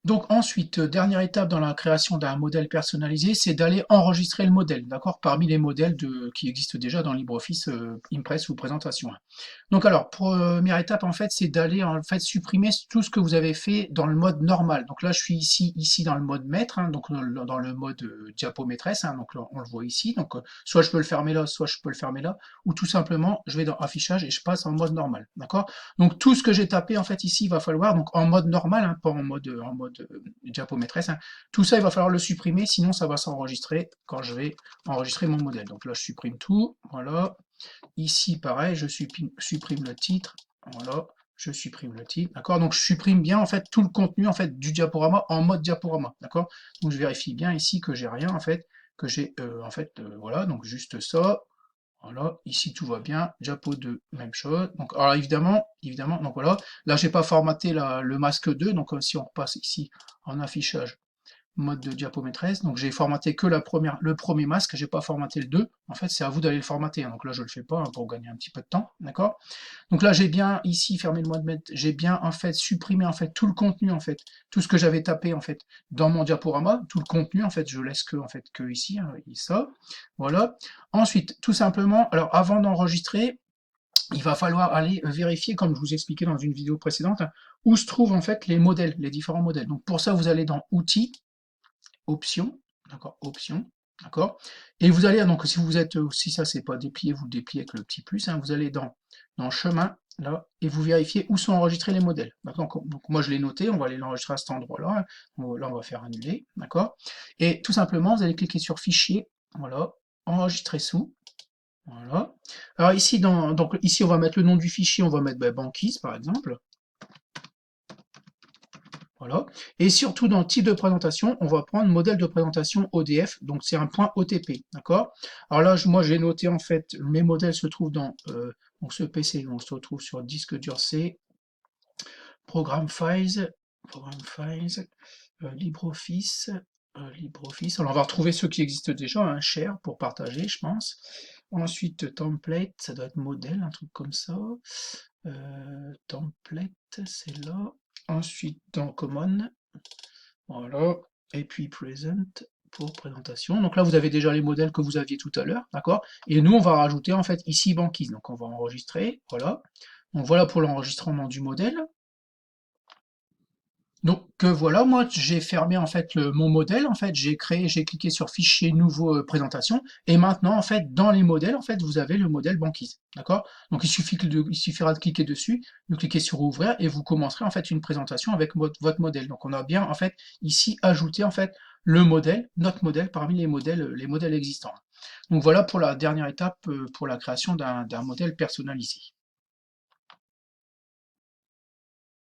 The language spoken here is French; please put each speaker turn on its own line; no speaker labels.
Donc ensuite, dernière étape dans la création d'un modèle personnalisé, c'est d'aller enregistrer le modèle, d'accord, parmi les modèles qui existent déjà dans LibreOffice Impress ou présentation. Donc alors, première étape en fait, c'est d'aller en fait supprimer tout ce que vous avez fait dans le mode normal. Donc là, je suis ici dans le mode maître, hein, donc dans le mode diapo maîtresse, hein, donc là, on le voit ici. Donc soit je peux le fermer là, soit je peux le fermer là, ou tout simplement, je vais dans affichage et je passe en mode normal, d'accord. Donc tout ce que j'ai tapé en fait ici, il va falloir donc en mode normal, hein, pas en mode diapo maîtresse, hein, tout ça il va falloir le supprimer, sinon ça va s'enregistrer quand je vais enregistrer mon modèle. Donc là je supprime tout, voilà. Ici pareil, je supprime le titre, voilà. Je supprime le titre, d'accord. Donc je supprime bien en fait tout le contenu en fait du diaporama en mode diaporama, d'accord. Donc je vérifie bien ici que j'ai rien en fait, que j'ai voilà, donc juste ça. Voilà, ici tout va bien, diapo 2, même chose. Donc, alors évidemment, donc voilà, là j'ai pas formaté le masque 2, donc si on repasse ici en affichage, mode de diapo maîtresse, donc j'ai formaté que le premier masque, j'ai pas formaté le 2. En fait c'est à vous d'aller le formater, hein. Donc là je le fais pas hein, pour gagner un petit peu de temps, d'accord. Donc là, j'ai bien ici fermé le mode maître, j'ai bien en fait supprimé en fait tout le contenu en fait, tout ce que j'avais tapé en fait dans mon diaporama, tout le contenu en fait, je laisse que en fait que ici, hein, ça, voilà. Ensuite, tout simplement, alors avant d'enregistrer, il va falloir aller vérifier, comme je vous expliquais dans une vidéo précédente, hein, où se trouvent en fait les modèles, les différents modèles. Donc pour ça, vous allez dans Outils, Options, d'accord, Options, d'accord. Et vous allez, donc si vous êtes, si ça c'est pas déplié, vous le dépliez avec le petit plus, hein, vous allez dans Chemin, là, et vous vérifiez où sont enregistrés les modèles. D'accord, donc moi je l'ai noté, on va aller l'enregistrer à cet endroit-là, hein. Là on va faire annuler, d'accord. Et tout simplement, vous allez cliquer sur Fichier, voilà, Enregistrer sous, voilà. Alors ici, donc ici on va mettre le nom du fichier, on va mettre banquise par exemple. Voilà. Et surtout dans le type de présentation, on va prendre modèle de présentation ODF, donc c'est un point OTP, d'accord. Alors là, moi j'ai noté en fait, mes modèles se trouvent dans donc ce PC, on se retrouve sur disque dur C, Programme Files, LibreOffice, LibreOffice. Alors on va retrouver ceux qui existent déjà, hein, Share pour partager, je pense. Ensuite, template, ça doit être modèle, un truc comme ça. Template, c'est là. Ensuite, dans Common, voilà. Et puis Present pour présentation. Donc là, vous avez déjà les modèles que vous aviez tout à l'heure, d'accord. Et nous, on va rajouter en fait ici banquise. Donc on va enregistrer, voilà. Donc voilà pour l'enregistrement du modèle. Donc voilà, moi j'ai fermé en fait mon modèle, en fait j'ai cliqué sur fichier nouveau présentation, et maintenant en fait dans les modèles en fait vous avez le modèle banquise, d'accord. Donc il suffira de cliquer dessus, de cliquer sur ouvrir et vous commencerez en fait une présentation avec votre modèle. Donc on a bien en fait ici ajouté en fait le modèle, notre modèle parmi les modèles existants. Donc voilà pour la dernière étape pour la création d'un modèle personnalisé.